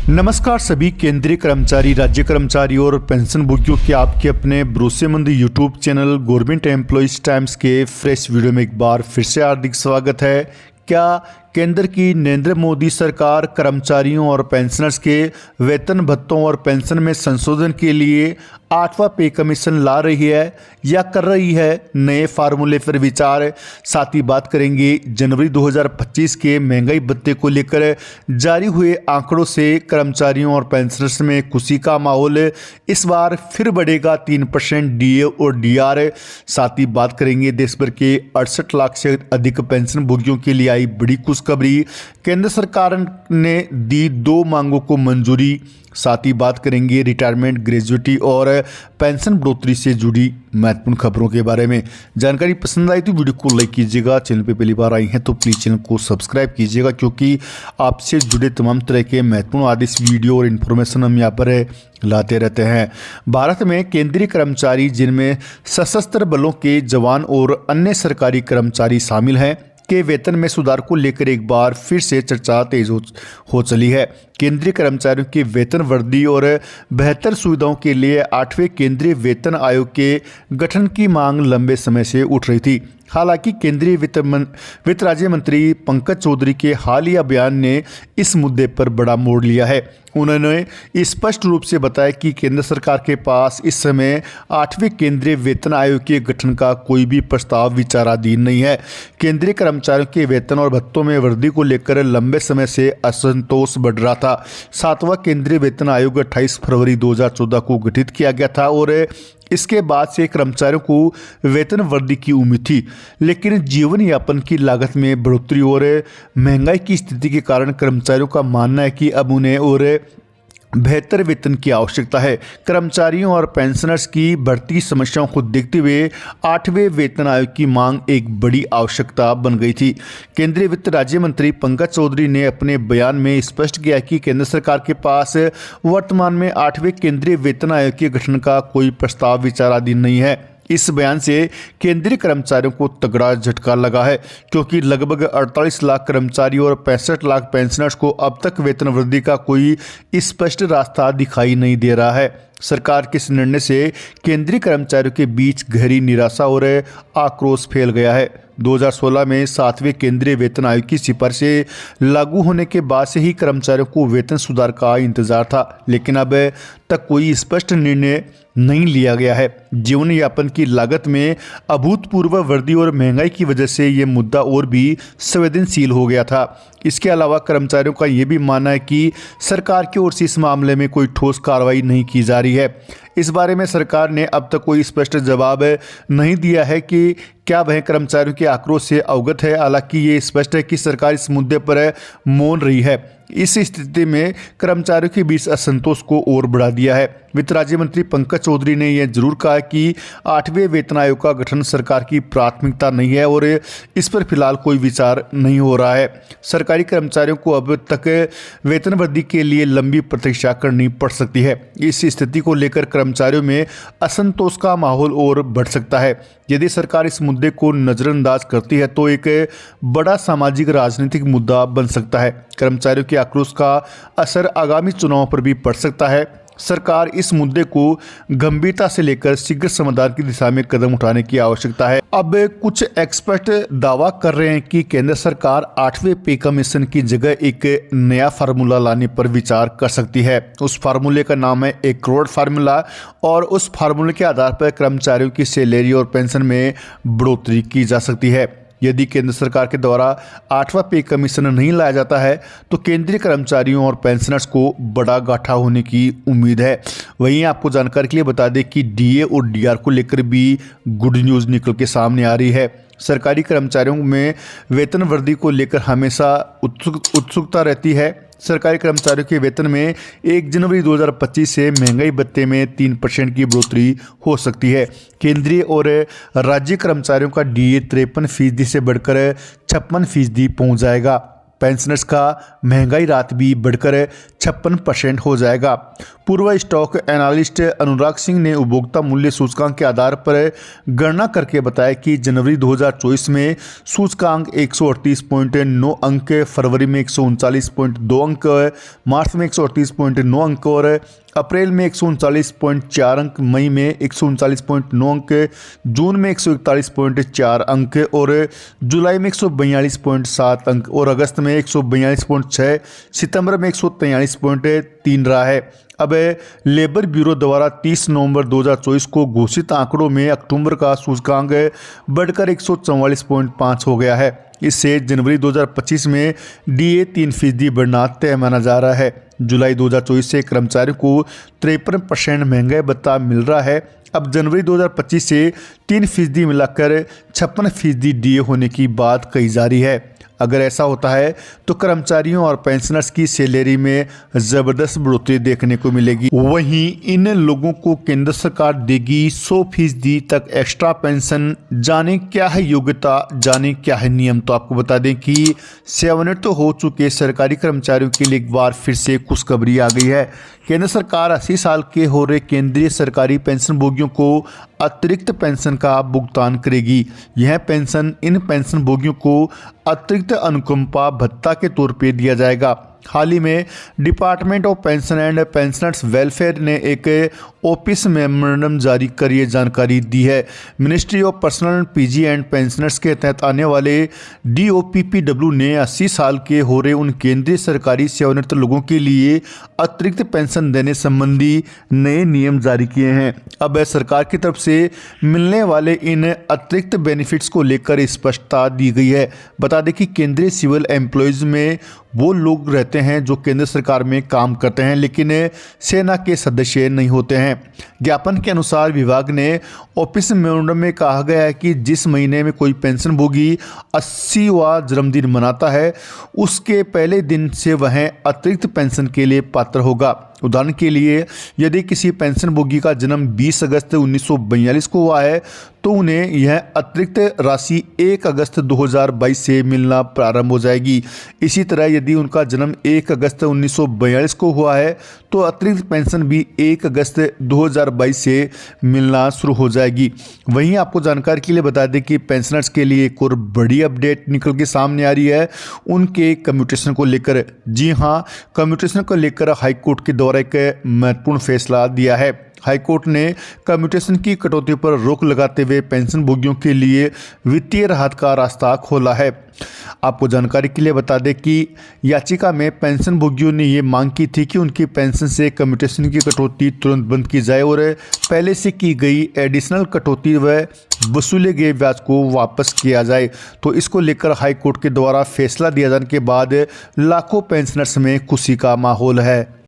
नमस्कार सभी केंद्रीय कर्मचारी, राज्य कर्मचारी और पेंशन भोगियों के आपके अपने भरोसेमंद YouTube channel government employees times के फ्रेश वीडियो में एक बार फिर से हार्दिक स्वागत है। क्या केंद्र की नरेंद्र मोदी सरकार कर्मचारियों और पेंशनर्स के वेतन भत्तों और पेंशन में संशोधन के लिए 8वां पे कमीशन ला रही है या कर रही है नए फार्मूले पर विचार? साथ ही बात करेंगे जनवरी 2025 के महंगाई भत्ते को लेकर जारी हुए आंकड़ों से कर्मचारियों और पेंशनर्स में खुशी का माहौल। इस बार फिर बढ़ेगा 3% डीए और डीआर। साथ ही बात करेंगे देश भर के 68 लाख से अधिक पेंशन भोगियों के लिए आई बड़ी खुशखबरी। केंद्र सरकार ने दी 2 मांगों को मंजूरी। साथ ही बात करेंगे रिटायरमेंट, ग्रेजुएटी और पेंशन बढ़ोतरी से जुड़ी महत्वपूर्ण खबरों के बारे में। जानकारी पसंद आई तो वीडियो को लाइक कीजिएगा। चैनल पे पहली बार आई हैं तो प्लीज़ चैनल को सब्सक्राइब कीजिएगा, क्योंकि आपसे जुड़े तमाम तरह के महत्वपूर्ण आदेश, वीडियो और इन्फॉर्मेशन हम यहाँ पर लाते रहते हैं। भारत में केंद्रीय कर्मचारी, जिनमें सशस्त्र बलों के जवान और अन्य सरकारी कर्मचारी शामिल हैं, के वेतन में सुधार को लेकर एक बार फिर से चर्चा तेज हो चली है। केंद्रीय कर्मचारियों की वेतन वृद्धि और बेहतर सुविधाओं के लिए 8वें केंद्रीय वेतन आयोग के गठन की मांग लंबे समय से उठ रही थी। हालांकि केंद्रीय वित्त राज्य मंत्री पंकज चौधरी के हालिया बयान ने इस मुद्दे पर बड़ा मोड़ लिया है। उन्होंने स्पष्ट रूप से बताया कि केंद्र सरकार के पास इस समय 8वें केंद्रीय वेतन आयोग के गठन का कोई भी प्रस्ताव विचाराधीन नहीं है। केंद्रीय कर्मचारियों के वेतन और भत्तों में वृद्धि को लेकर लंबे समय से असंतोष बढ़ रहा था। 7वां केंद्रीय वेतन आयोग 28 फरवरी 2014 को गठित किया गया था और इसके बाद से कर्मचारियों को वेतन वृद्धि की उम्मीद थी, लेकिन जीवन यापन की लागत में बढ़ोतरी और महंगाई की स्थिति के कारण कर्मचारियों का मानना है कि अब उन्हें और बेहतर वेतन की आवश्यकता है। कर्मचारियों और पेंशनर्स की बढ़ती समस्याओं को देखते हुए 8वें वेतन आयोग की मांग एक बड़ी आवश्यकता बन गई थी। केंद्रीय वित्त राज्य मंत्री पंकज चौधरी ने अपने बयान में स्पष्ट किया कि केंद्र सरकार के पास वर्तमान में 8वें केंद्रीय वेतन आयोग के गठन का कोई प्रस्ताव विचाराधीन नहीं है। इस बयान से केंद्रीय कर्मचारियों को तगड़ा झटका लगा है, क्योंकि लगभग 48 लाख कर्मचारी और 65 लाख पेंशनर्स को अब तक वेतन वृद्धि का कोई स्पष्ट रास्ता दिखाई नहीं दे रहा है। सरकार के इस निर्णय से केंद्रीय कर्मचारियों के बीच गहरी निराशा और आक्रोश फैल गया है। 2016 में 7वें केंद्रीय वेतन आयोग की सिफारिशें लागू होने के बाद से ही कर्मचारियों को वेतन सुधार का इंतजार था, लेकिन अब तक कोई स्पष्ट निर्णय नहीं लिया गया है। जीवन यापन की लागत में अभूतपूर्व वृद्धि और महंगाई की वजह से ये मुद्दा और भी संवेदनशील हो गया था। इसके अलावा कर्मचारियों का ये भी मानना है कि सरकार की ओर से इस मामले में कोई ठोस कार्रवाई नहीं की जा रही है। इस बारे में सरकार ने अब तक कोई स्पष्ट जवाब नहीं दिया है कि क्या वह कर्मचारियों के आक्रोश से अवगत है। हालांकि ये स्पष्ट है कि सरकार इस मुद्दे पर मौन रही है। इस स्थिति में कर्मचारियों के बीच असंतोष को और बढ़ा दिया है। वित्त राज्य मंत्री पंकज चौधरी ने यह जरूर कहा कि 8वें वेतन आयोग का गठन सरकार की प्राथमिकता नहीं है और इस पर फिलहाल कोई विचार नहीं हो रहा है। सरकारी कर्मचारियों को अब तक वेतन वृद्धि के लिए लंबी प्रतीक्षा करनी पड़ सकती है। इस स्थिति को लेकर कर्मचारियों में असंतोष का माहौल और बढ़ सकता है। यदि सरकार इस मुद्दे को नज़रअंदाज करती है तो एक बड़ा सामाजिक राजनीतिक मुद्दा बन सकता है। कर्मचारियों के आक्रोश का असर आगामी चुनावों पर भी पड़ सकता है। सरकार इस मुद्दे को गंभीरता से लेकर शीघ्र समाधान की दिशा में कदम उठाने की आवश्यकता है। अब कुछ एक्सपर्ट दावा कर रहे हैं कि केंद्र सरकार 8वें पे कमीशन की जगह एक नया फार्मूला लाने पर विचार कर सकती है। उस फार्मूले का नाम है 1 करोड़ फार्मूला और उस फार्मूले के आधार पर कर्मचारियों की सैलरी और पेंशन में बढ़ोतरी की जा सकती है। यदि केंद्र सरकार के द्वारा 8वां पे कमीशन नहीं लाया जाता है तो केंद्रीय कर्मचारियों और पेंशनर्स को बड़ा घाटा होने की उम्मीद है। वहीं आपको जानकारी के लिए बता दें कि डीए और डीआर को लेकर भी गुड न्यूज़ निकल के सामने आ रही है। सरकारी कर्मचारियों में वेतन वृद्धि को लेकर हमेशा उत्सुकता रहती है। सरकारी कर्मचारियों के वेतन में 1 जनवरी 2025 से महंगाई भत्ते में 3% की बढ़ोतरी हो सकती है। केंद्रीय और राज्य कर्मचारियों का डीए 53% से बढ़कर 56% पहुंच जाएगा। पेंशनर्स का महंगाई रात भी बढ़कर 56% हो जाएगा। पूर्व स्टॉक एनालिस्ट अनुराग सिंह ने उपभोक्ता मूल्य सूचकांक के आधार पर गणना करके बताया कि जनवरी 2024 में सूचकांक 138.9 अंक, फरवरी में 139.2 अंक, मार्च में 138.9 अंक और अप्रैल में 139.4 अंक, मई में 139.9 अंक, जून में 141.4 अंक और जुलाई में 142.7 अंक और अगस्त में 142.6, सितंबर में 143.3 रहा है। अब लेबर ब्यूरो द्वारा 30 नवंबर 2024 को घोषित आंकड़ों में अक्टूबर का सूचकांक बढ़कर 144.5 हो गया है। इससे जनवरी 2025 में डीए 3% बढ़ना तय माना जा रहा है। जुलाई 2024 से कर्मचारियों को 53% महंगाई भत्ता मिल रहा है। अब जनवरी 2025 से 3% मिलाकर 56% डीए होने की बात कही जा रही है। अगर ऐसा होता है तो कर्मचारियों और पेंशनर्स की सैलरी में ज़बरदस्त बढ़ोतरी देखने को मिलेगी। वहीं इन लोगों को केंद्र सरकार देगी 100% तक एक्स्ट्रा पेंशन। जाने क्या है योग्यता, जाने क्या है नियम। तो आपको बता दें कि सेवानिवृत्त हो चुके सरकारी कर्मचारियों के लिए एक बार फिर से खुशखबरी आ गई है। केंद्र सरकार 80 साल के हो रहे केंद्रीय सरकारी पेंशनभोगियों को अतिरिक्त पेंशन का भुगतान करेगी। यह पेंशन इन पेंशनभोगियों को अतिरिक्त अनुकंपा भत्ता के तौर पर दिया जाएगा। हाल ही में department of pension and pensioners welfare ने एक ऑफिस मेमोरेंडम जारी कर ये जानकारी दी है। Ministry of personal PG and pensioners के तहत आने वाले DOPPW ने 80 साल के हो रहे उन केंद्रीय सरकारी सेवानिवृत्त लोगों के लिए अतिरिक्त पेंशन देने संबंधी नए नियम जारी किए हैं। अब सरकार की तरफ से मिलने वाले इन अतिरिक्त बेनिफिट्स को लेकर स्पष्टता दी गई है। बता दें कि केंद्रीय सिविल एम्प्लॉयज़ में वो लोग रहते हैं जो केंद्र सरकार में काम करते हैं लेकिन सेना के सदस्य नहीं होते हैं। ज्ञापन के अनुसार विभाग ने ऑफिस मेमोरेंडम में कहा गया है कि जिस महीने में कोई पेंशनभोगी 80वां जन्मदिन मनाता है उसके पहले दिन से वह अतिरिक्त पेंशन के लिए पात्र होगा। उदाहरण के लिए यदि किसी पेंशनभोगी का जन्म 20 अगस्त 1942 को हुआ है तो उन्हें यह अतिरिक्त राशि 1 अगस्त 2022 से मिलना प्रारंभ हो जाएगी। इसी तरह यदि उनका जन्म 1 अगस्त 1942 को हुआ है तो अतिरिक्त पेंशन भी 1 अगस्त 2022 से मिलना शुरू हो जाएगी। वहीं आपको जानकारी के लिए बता दें कि पेंशनर्स के लिए एक और बड़ी अपडेट निकल के सामने आ रही है उनके कम्यूटेशन को लेकर। जी हाँ, कम्यूटेशन को लेकर हाईकोर्ट के द्वारा एक महत्वपूर्ण फैसला दिया है। हाईकोर्ट ने कम्यूटेशन की कटौती पर रोक लगाते हुए पेंशनभोगियों के लिए वित्तीय राहत का रास्ता खोला है। आपको जानकारी के लिए बता दें कि याचिका में पेंशनभोगियों ने ये मांग की थी कि उनकी पेंशन से कम्यूटेशन की कटौती तुरंत बंद की जाए और पहले से की गई एडिशनल कटौती व वसूले गए ब्याज को वापस किया जाए। तो इसको लेकर हाईकोर्ट के द्वारा फैसला दिया जाने के बाद लाखों पेंशनर्स में खुशी का माहौल है।